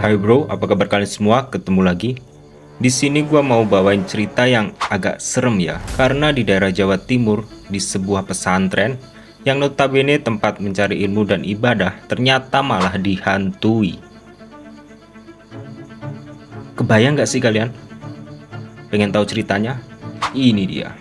Hai bro, apa kabar kalian semua? Ketemu lagi. Di sini gua mau bawain cerita yang agak serem ya, karena di daerah Jawa Timur, di sebuah pesantren yang notabene tempat mencari ilmu dan ibadah, ternyata malah dihantui. Kebayang nggak sih kalian? Pengen tahu ceritanya? Ini dia.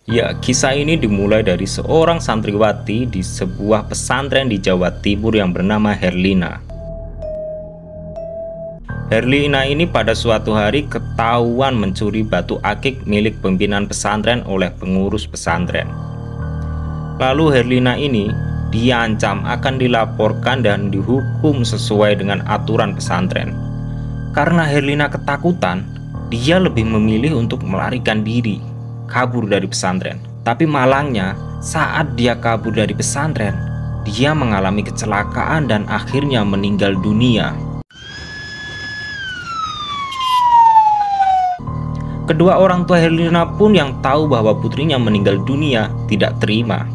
Ya, kisah ini dimulai dari seorang santriwati di sebuah pesantren di Jawa Timur yang bernama Herlina. Herlina ini pada suatu hari ketahuan mencuri batu akik milik pimpinan pesantren oleh pengurus pesantren. Lalu Herlina ini diancam akan dilaporkan dan dihukum sesuai dengan aturan pesantren. Karena Herlina ketakutan, dia lebih memilih untuk melarikan diri, kabur dari pesantren. Tapi malangnya, saat dia kabur dari pesantren, dia mengalami kecelakaan dan akhirnya meninggal dunia. Kedua orang tua Herlina pun yang tahu bahwa putrinya meninggal dunia tidak terima.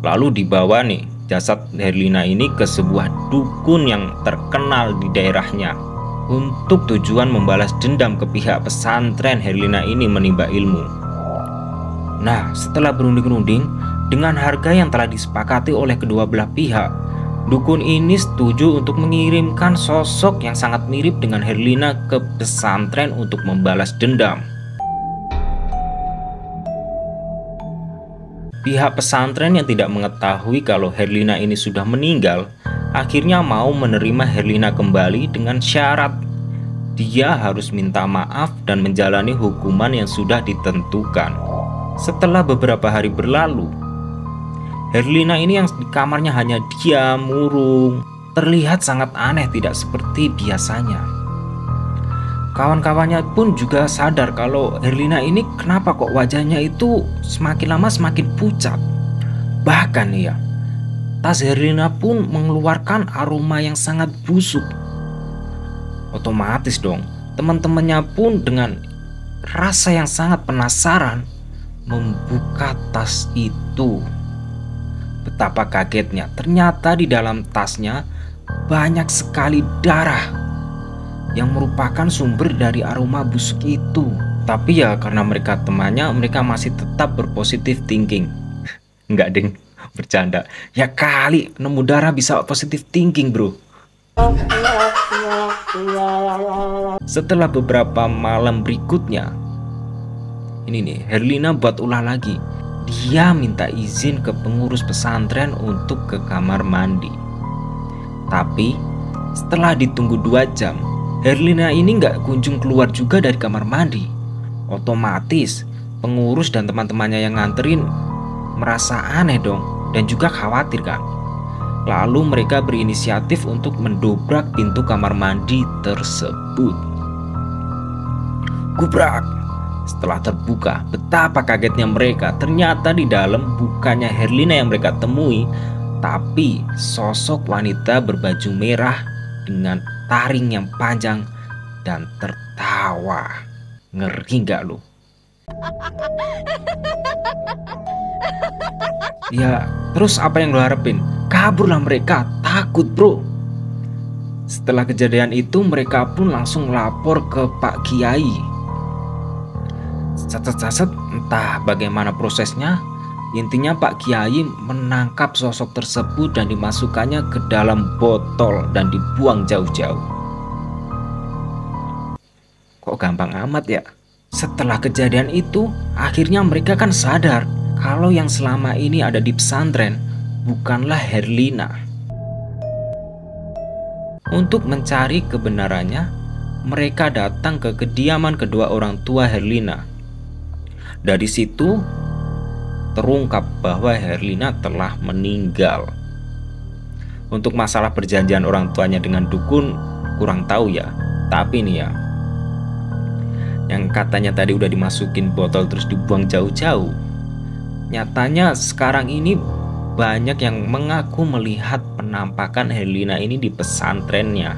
Lalu dibawa nih jasad Herlina ini ke sebuah dukun yang terkenal di daerahnya untuk tujuan membalas dendam ke pihak pesantren Herlina ini menimba ilmu. Nah, setelah berunding-runding dengan harga yang telah disepakati oleh kedua belah pihak, dukun ini setuju untuk mengirimkan sosok yang sangat mirip dengan Herlina ke pesantren untuk membalas dendam. Pihak pesantren yang tidak mengetahui kalau Herlina ini sudah meninggal, akhirnya mau menerima Herlina kembali dengan syarat dia harus minta maaf dan menjalani hukuman yang sudah ditentukan. Setelah beberapa hari berlalu, Herlina ini yang di kamarnya hanya diam, murung, terlihat sangat aneh, tidak seperti biasanya. Kawan-kawannya pun juga sadar kalau Herlina ini kenapa kok wajahnya itu semakin lama semakin pucat. Bahkan ya, tas Herlina pun mengeluarkan aroma yang sangat busuk. Otomatis dong, teman-temannya pun dengan rasa yang sangat penasaran membuka tas itu. Betapa kagetnya, ternyata di dalam tasnya banyak sekali darah yang merupakan sumber dari aroma busuk itu. Tapi ya karena mereka temannya, mereka masih tetap berpositif thinking. Enggak ding, bercanda. Ya kali nemu darah bisa positif thinking bro. Setelah beberapa malam berikutnya, ini nih Herlina buat ulah lagi. Dia minta izin ke pengurus pesantren untuk ke kamar mandi. Tapi setelah ditunggu 2 jam, Herlina ini nggak kunjung keluar juga dari kamar mandi. Otomatis pengurus dan teman-temannya yang nganterin merasa aneh dong, dan juga khawatir kan. Lalu mereka berinisiatif untuk mendobrak pintu kamar mandi tersebut. Gubrak! Setelah terbuka, betapa kagetnya mereka. Ternyata di dalam bukannya Herlina yang mereka temui, tapi sosok wanita berbaju merah dengan taring yang panjang dan tertawa. Ngeri gak lu? Ya, terus apa yang lo harapin? Kaburlah mereka, takut bro. Setelah kejadian itu, mereka pun langsung lapor ke Pak Kiai. Cacat-cacat, entah bagaimana prosesnya. Intinya Pak Kiai menangkap sosok tersebut dan dimasukkannya ke dalam botol dan dibuang jauh-jauh. Kok gampang amat ya? Setelah kejadian itu, akhirnya mereka kan sadar kalau yang selama ini ada di pesantren bukanlah Herlina. Untuk mencari kebenarannya, mereka datang ke kediaman kedua orang tua Herlina. Dari situ terungkap bahwa Herlina telah meninggal. Untuk masalah perjanjian orang tuanya dengan dukun kurang tahu ya. Tapi nih ya, yang katanya tadi udah dimasukin botol terus dibuang jauh-jauh, nyatanya sekarang ini banyak yang mengaku melihat penampakan Herlina ini di pesantrennya.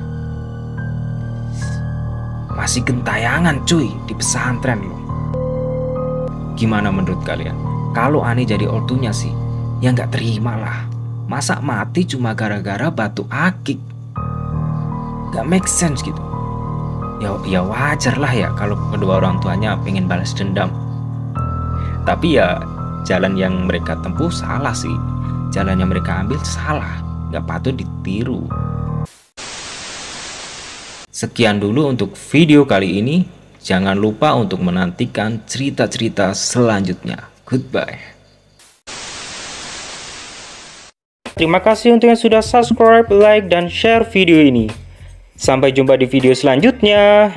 Masih gentayangan cuy di pesantren loh. Gimana menurut kalian? Kalau aneh jadi ortunya sih, ya nggak terima lah. Masa mati cuma gara-gara batu akik? Nggak make sense gitu. Ya wajar lah ya kalau kedua orang tuanya pengen balas dendam. Tapi ya jalan yang mereka tempuh salah sih. Jalan yang mereka ambil salah, nggak patut ditiru. Sekian dulu untuk video kali ini. Jangan lupa untuk menantikan cerita-cerita selanjutnya. Goodbye. Terima kasih untuk yang sudah subscribe, like, dan share video ini. Sampai jumpa di video selanjutnya.